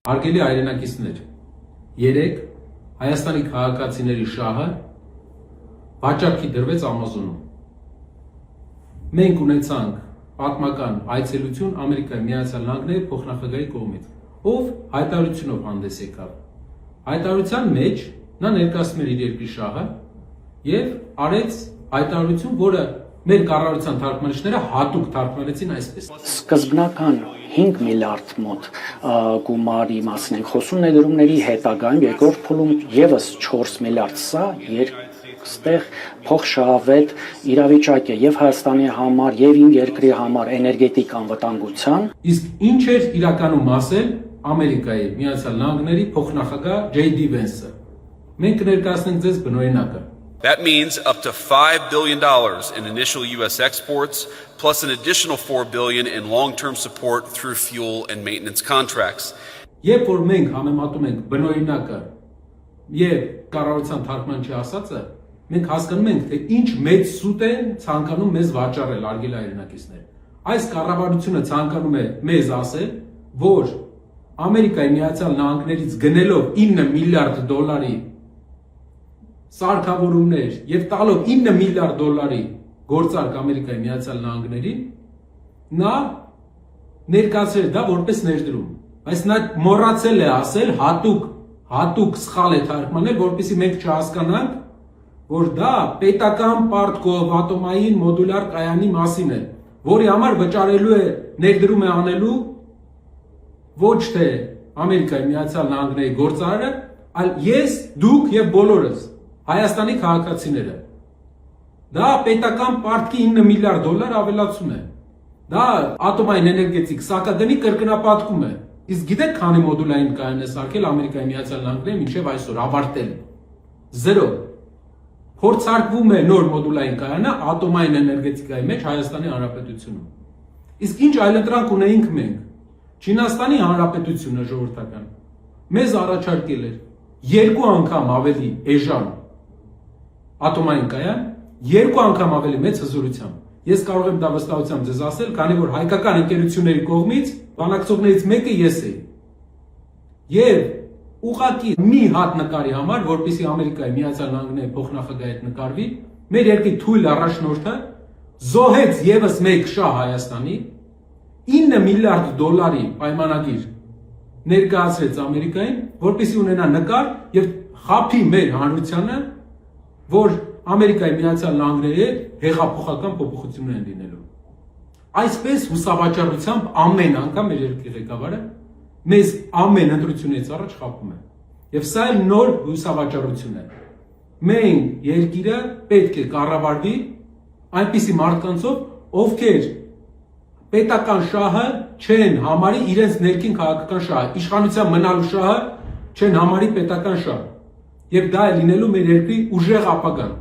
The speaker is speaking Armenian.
Հարգելի հայրենակիցներ, երեկ Հայաստանի քաղաքացիների շահը վաճառքի դրվեց Ամազոնում։ Մենք ունեցանք պատմական այցելություն Ամերիկայի Միացյալ Նահանգների փոխնախագահի կողմից, ով հայտարարությունով հանդես եկավ։ Հայտարարության մեջ նա ներկայացնում էր իր երկրի շահը եւ արեց հայտարարություն, որը մեր կառավարության թարգմանիչները հատուկ թարգմանեցին այսպես. Սկզբնական 5 միլիարդ մոտ գումարի մասին ենք խոսում ներդրումների հետագայում, երկրորդ փուլում եւս 4 միլիարդ, սա այստեղ փոխշահավետ իրավիճակ է եւ Հայաստանի համար եւ իմ երկրի համար էներգետիկ անվտանգության։ Իսկ ինչ էր իրականում ասել Ամերիկայի Միացյալ Նահանգների փոխնախագահ J.D. Vance-ը։ Մենք կներկայացնենք ձեզ բնօրինակը։ That means up to $5 billion in initial U.S. exports, plus an additional $4 billion in long-term support through fuel and maintenance contracts. Երբ որ մենք համեմատում ենք բնօրինակը եւ կառավարության թարգմանչի ասածը, մենք հասկանում ենք, թե ինչ մեծ սուտ են ցանկանում մեզ վաճառել արգել հայրենակիցներ։ Այս կառավարությունը ցանկանում է մեզ ասել, որ Ամերիկայի Միացյալ Նահանգներից գնելով 9 միլիարդ դոլարի սարքավորումներ եւ տալով 9 միլիարդ դոլարի գործարք Ամերիկայի Միացյալ Նահանգներին, նա ներկայացրել դա որպես ներդրում։ Բայց նա մոռացել է ասել հատուկ սխալ է թարգմանել, որպեսզի մենք չհասկանանք, որ դա պետական պարտքով ատոմային մոդուլյար կայանի մասին է, որի համար վճարելու է ներդրում է անելու ոչ թե Ամերիկայի Միացյալ Նահանգների գործարարը, այլ ես, դուք եւ բոլորս Հայաստանի քաղաքացիները։ Դա պետական պարտքի 9 միլիարդ դոլար ավելացում է։ Դա ատոմային էներգետիկ սակագնի կրկնապատկում է։ Իսկ գիտեք քանի մոդուլային կայան է սարքել Ամերիկայի Միացյալ Նահանգները մինչև այսօր ավարտել։ 0։ Փորձարկվում է նոր մոդուլային կայանը ատոմային էներգետիկայի մեջ Հայաստանի Հանրապետությունում։ Իսկ ինչ այլընտրանք ունեինք մենք։ Չինաստանի Հանրապետությունը ժողովրդական մեզ առաջարկել էր 2 անգամ ավելի էժան ատոմային կայան, 2 անգամ ավելի մեծ հզորությամբ։ Ես կարող եմ դա վստահությամբ ձեզ ասել, քանի որ հայկական ընկերությունների կողմից բանակցողներից մեկը ես էի։ Եվ ուղղակի մի հատ նկարի համար, որպեսզի Ամերիկայի Միացյալ Նահանգների փոխնախագահի հետ նկարվի, մեր երկրի թույլ առաջնորդը զոհեց եւս մեկ շահ Հայաստանի 9 միլիարդ դոլարի պայմանագիր ներկայացրեց Ամերիկային, որպեսզի ունենա նկար եւ խափի մեր հանրությանը, որ Ամերիկայի Միացյալ Նահանգների հեղափոխական փոփոխություններ են լինելու։ Այսպես հուսավաճառությամբ ամեն անգամ մեր երկրի ղեկավարը մեզ ամեն ընտրությունից առաջ խափում է։ Եվ սա էլ նոր հուսավաճառություն է։ Մենք երկիրը պետք է կառավարվի այնպիսի մարդկանցով, ովքեր պետական շահը չեն համարի իրենց ներքին քաղաքական շահը, իշխանության մնալու շահը չեն համարի պետական շահ։ Եվ դա է լինելու մեր երկրի ուժեղ ապագան։